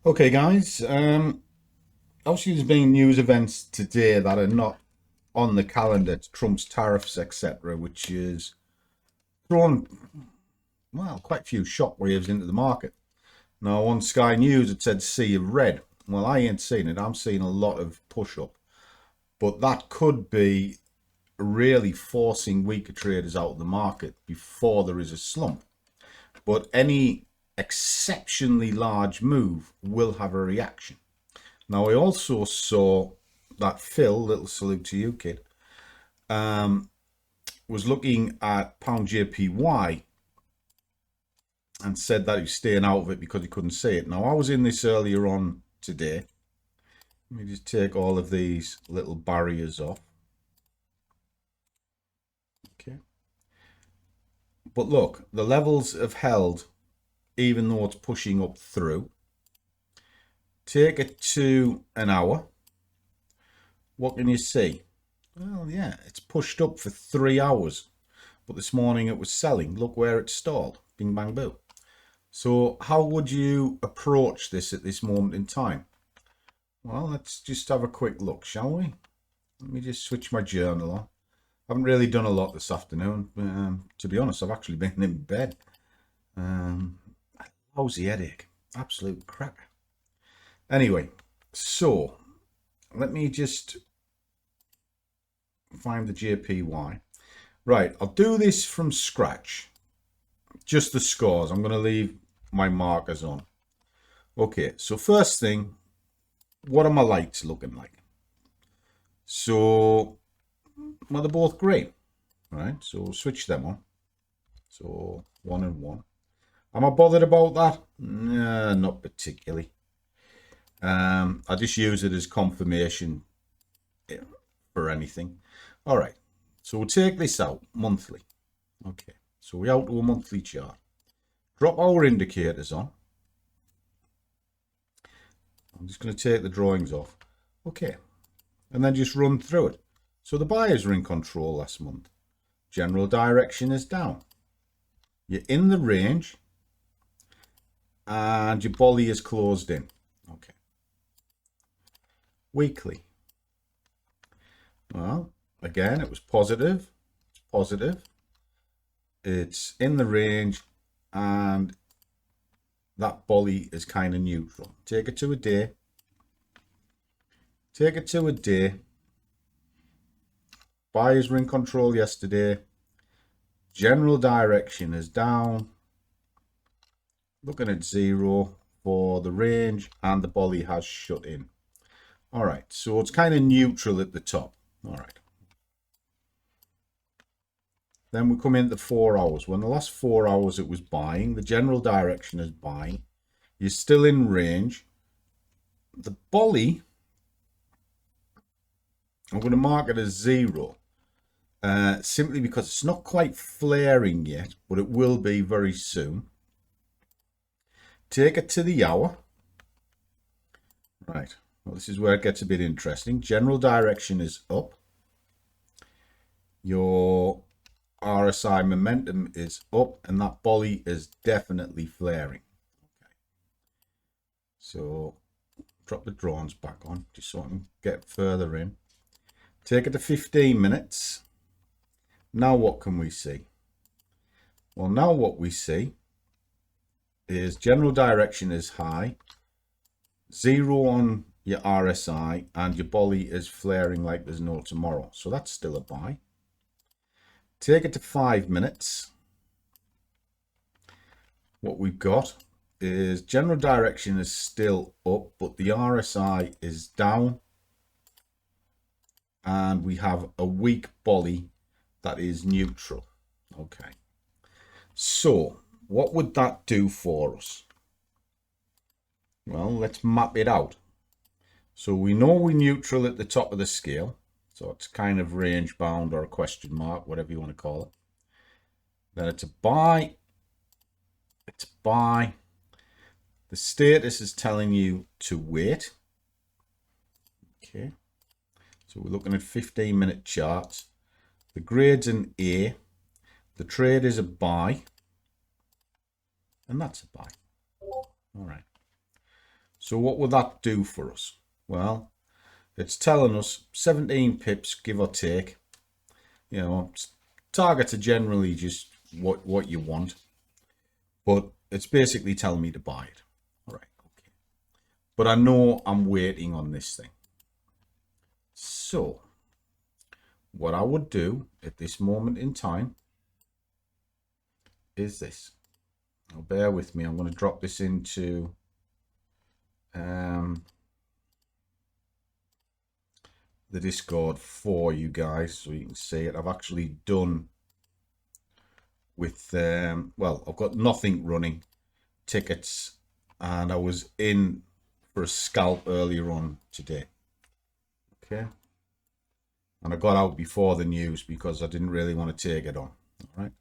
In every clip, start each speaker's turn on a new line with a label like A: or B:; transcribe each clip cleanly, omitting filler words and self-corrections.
A: Okay, guys. Obviously, there's been news events today that are not on the calendar. It's Trump's tariffs, etc., which is thrown, well, quite a few shockwaves into the market. Now, on Sky News, it said sea of red. Well, I ain't seen it. I'm seeing a lot of push up, but that could be really forcing weaker traders out of the market before there is a slump. But any exceptionally large move will have a reaction. Now, I also saw that Phil, little salute to you, kid, was looking at pound JPY and said that he was staying out of it because he couldn't see it. Now, I was in this earlier on today. Let me just take all of these little barriers off. Okay. But look, the levels have held even though it's pushing up through. Take it to an hour. What can you see? Well, yeah, it's pushed up for 3 hours. But this morning it was selling. Look where it stalled. Bing, bang, boo. So how would you approach this at this moment in time? Well, let's just have a quick look, shall we? Let me just switch my journal on. I haven't really done a lot this afternoon. To be honest, I've actually been in bed. Lousy headache. Absolute cracker. Anyway, so let me just find the JPY. Right, I'll do this from scratch. Just the scores. I'm going to leave my markers on. Okay, so first thing, what are my lights looking like? So, well, they're both grey, right? So we'll switch them on. So 1 and 1. Am I bothered about that? Nah, not particularly. I just use it as confirmation for anything. All right, so we'll take this out monthly. Okay, so we're out to a monthly chart. Drop our indicators on. I'm just going to take the drawings off. Okay, and then just run through it. So the buyers are in control last month. General direction is down. You're in the range, and your bolly is closed in. Okay. Weekly. Well, again, it was positive. It's positive. It's in the range, and that bolly is kind of neutral. Take it to a day. Take it to a day. Buyers were in control yesterday. General direction is down. Looking at 0 for the range, and the bolly has shut in. All right, so it's kind of neutral at the top. All right. Then we come into 4 hours. When the last 4 hours it was buying, the general direction is buying. You're still in range. The bolly, I'm going to mark it as 0. Simply because it's not quite flaring yet, but it will be very soon. Take it to the hour. Right. Well, this is where it gets a bit interesting. General direction is up. Your RSI momentum is up, and that bolly is definitely flaring. Okay. So drop the drawings back on just so I can get further in. Take it to 15 minutes. Now what can we see? Well, now what we see is general direction is high, 0 on your RSI, and your bolly is flaring like there's no tomorrow. So that's still a buy. Take it to 5 minutes. What we've got is general direction is still up, but the RSI is down, and we have a weak bolly that is neutral. Okay, so what would that do for us? Well, let's map it out. So we know we're neutral at the top of the scale, so it's kind of range bound or a question mark, whatever you want to call it. Then it's a buy. It's a buy. The status is telling you to wait. Okay, so we're looking at 15-minute charts. The grade's an A. The trade is a buy. And that's a buy. All right. So what will that do for us? Well, it's telling us 17 pips, give or take. You know, targets are generally just what you want, but it's basically telling me to buy it. All right, okay. But I know I'm waiting on this thing. So what I would do at this moment in time is this. Now bear with me. I'm going to drop this into the Discord for you guys so you can see it. I've actually done with well, I've got nothing running, tickets, and I was in for a scalp earlier on today. Okay, and I got out before the news because I didn't really want to take it on. All right,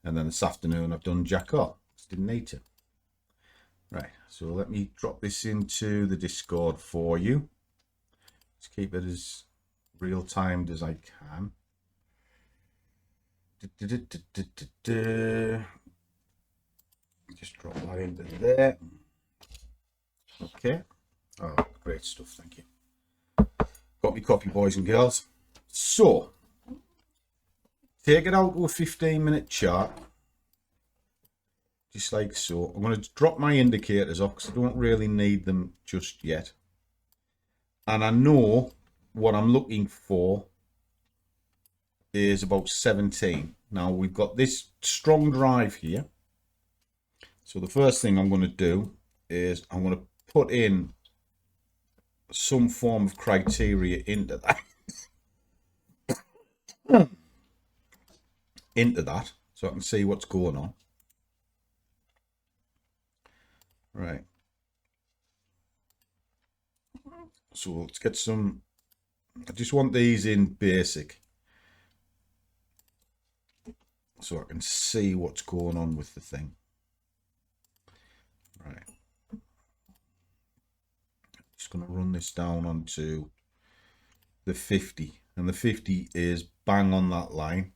A: and then this afternoon I've done jack up. Just didn't need to. Right, so let me drop this into the Discord for you. Let's keep it as real-timed as I can. Just drop that into there. Okay. Oh, great stuff. Thank you. Got me copy, boys and girls. So, take it out to a 15-minute chart. Just like so. I'm going to drop my indicators off because I don't really need them just yet. And I know what I'm looking for is about 17. Now we've got this strong drive here. So the first thing I'm going to do is I'm going to put in some form of criteria into that. Into that, so I can see what's going on. Right. So let's get some. I just want these in basic so I can see what's going on with the thing. Right. Just going to run this down onto the 50, and the 50 is bang on that line.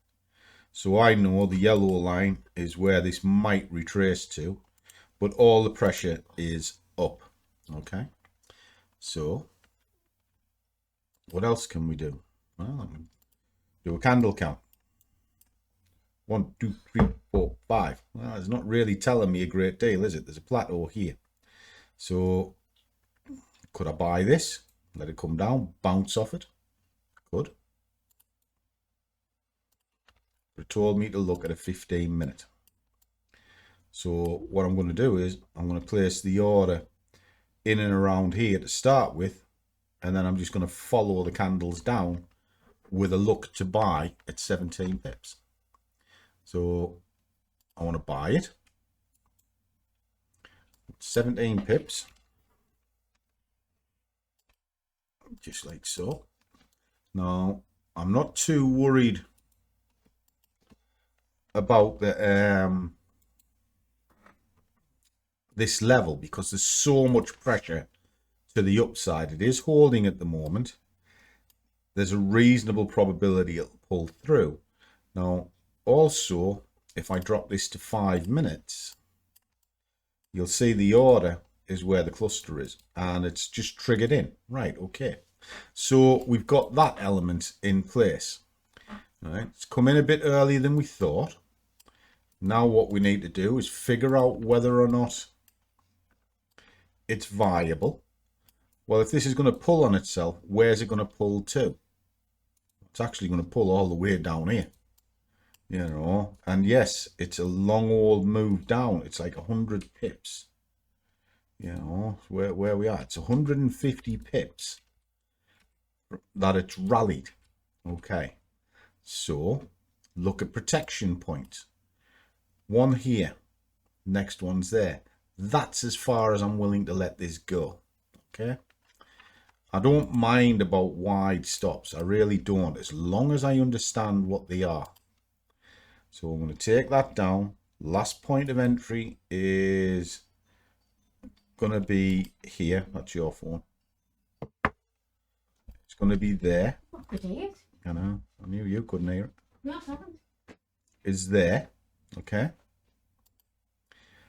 A: So I know the yellow line is where this might retrace to, but all the pressure is up. Okay. So what else can we do? Well, I can do a candle count. 1, 2, 3, 4, 5. Well, it's not really telling me a great deal, is it? There's a plateau here. So could I buy this? Let it come down, bounce off it? Could. But it told me to look at a 15-minute. So what I'm going to do is I'm going to place the order in and around here to start with, and then I'm just going to follow the candles down with a look to buy at 17 pips. So I want to buy it. 17 pips. Just like so. Now, I'm not too worried about the this level because there's so much pressure to the upside. It is holding at the moment. There's a reasonable probability it'll pull through. Now, also, if I drop this to 5 minutes, you'll see the order is where the cluster is, and it's just triggered in. Right, okay. So we've got that element in place. All right, it's come in a bit earlier than we thought. Now what we need to do is figure out whether or not it's viable. Well, if this is going to pull on itself, where's it going to pull to? It's actually going to pull all the way down here. You know, and yes, it's a long old move down. It's like 100 pips. You know, where we are. It's 150 pips that it's rallied. Okay. So, look at protection points. One here. Next one's there. That's as far as I'm willing to let this go. Okay. I don't mind about wide stops. I really don't, as long as I understand what they are. So I'm going to take that down. Last point of entry is going to be here. That's your phone. It's going to be there. I know. I knew you couldn't hear it.
B: No, I haven't.
A: Is there. Okay.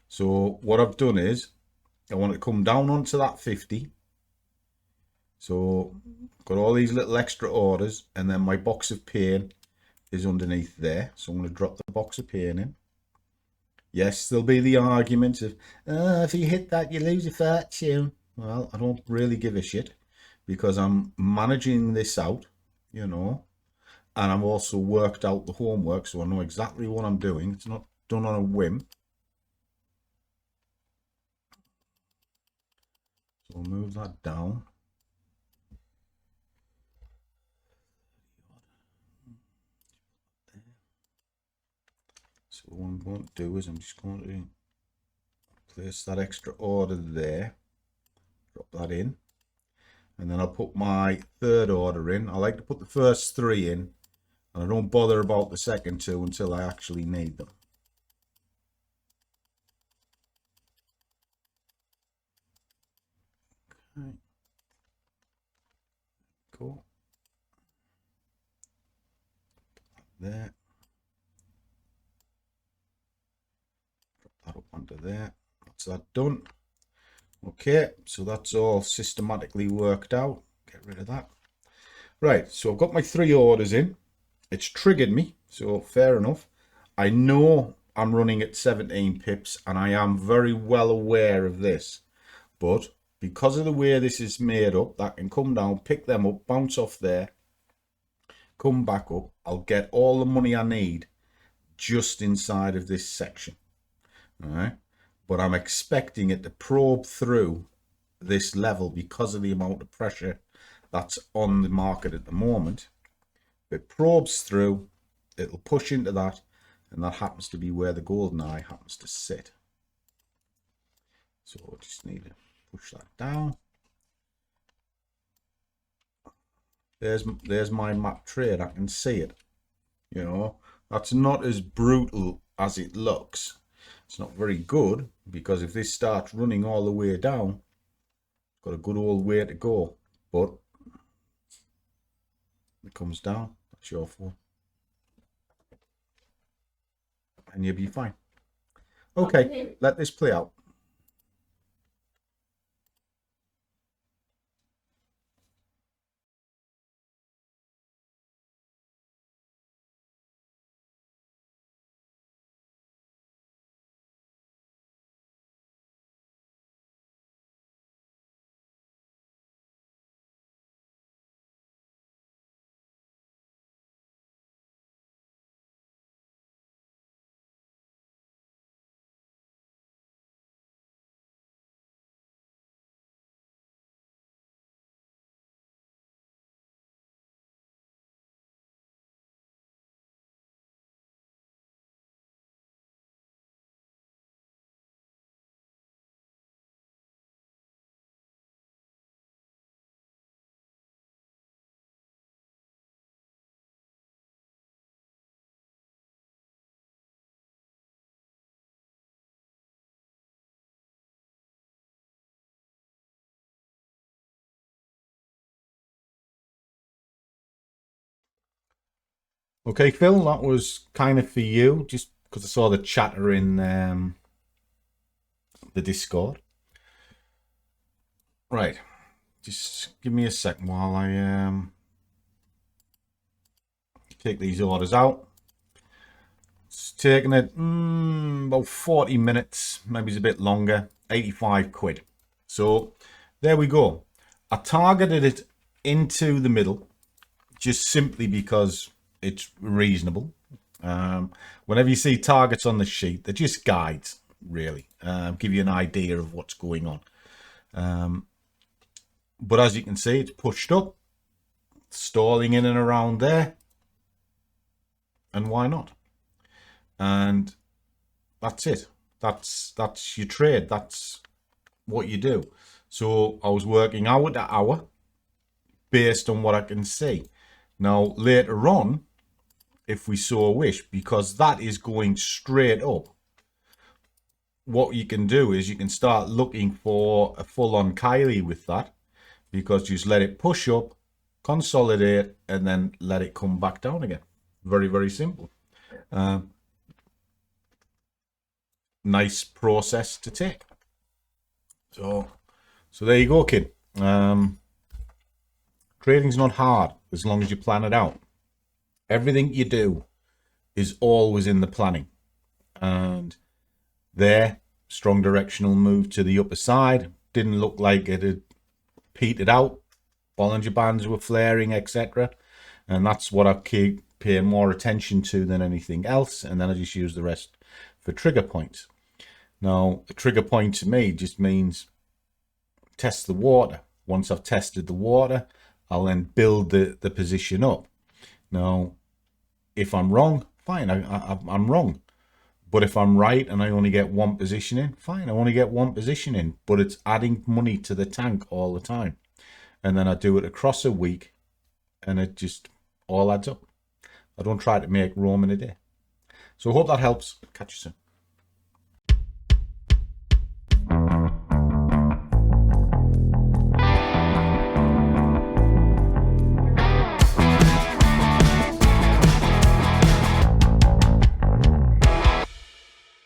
A: So what I've done is I want it to come down onto that 50. So got all these little extra orders, and then my box of pain is underneath there. So I'm going to drop the box of pain in. Yes, there'll be the argument of, oh, if you hit that, you lose a fortune. Well, I don't really give a shit because I'm managing this out, you know, and I've also worked out the homework, so I know exactly what I'm doing. It's not done on a whim. So we'll move that down. So what I'm going to do is I'm just going to place that extra order there, drop that in, and then I'll put my third order in. I like to put the first 3 in, and I don't bother about the second 2 until I actually need them. Okay. Cool. There. Drop that up onto there. That's that done. Okay, so that's all systematically worked out. Get rid of that. Right, so I've got my 3 orders in. It's triggered me, so fair enough. I know I'm running at 17 pips, and I am very well aware of this. But because of the way this is made up, that can come down, pick them up, bounce off there, come back up. I'll get all the money I need just inside of this section. All right, but I'm expecting it to probe through this level because of the amount of pressure that's on the market at the moment. If it probes through, it'll push into that, and that happens to be where the golden eye happens to sit. So I just need to push that down. There's my map trade. I can see it. You know, that's not as brutal as it looks. It's not very good, because if this starts running all the way down, it's got a good old way to go. But it comes down, that's your fault, and you'll be fine. Okay, let this play out. Okay, Phil, that was kind of for you, just because I saw the chatter in the Discord. Right, just give me a second while I take these orders out. It's taking it about 40 minutes, maybe it's a bit longer, 85 quid. So there we go. I targeted it into the middle just simply because it's reasonable. Whenever you see targets on the sheet, they're just guides, really. Give you an idea of what's going on. But as you can see, it's pushed up, stalling in and around there. And why not? And that's it. That's your trade. That's what you do. So I was working hour to hour based on what I can see. Now, later on, if we so wish, because that is going straight up, what you can do is you can start looking for a full-on Kylie with that, because just let it push up, consolidate, and then let it come back down again. Very, very simple. Nice process to take. So there you go, kid. Trading's not hard as long as you plan it out. Everything you do is always in the planning. And there, strong directional move to the upper side. Didn't look like it had petered out. Bollinger Bands were flaring, etc. And that's what I keep paying more attention to than anything else. And then I just use the rest for trigger points. Now, a trigger point to me just means test the water. Once I've tested the water, I'll then build the position up. Now, if I'm wrong, fine, I'm wrong. But if I'm right and I only get one position in, fine, I only get one position in. But it's adding money to the tank all the time. And then I do it across a week and it just all adds up. I don't try to make Rome in a day. So I hope that helps. Catch you soon.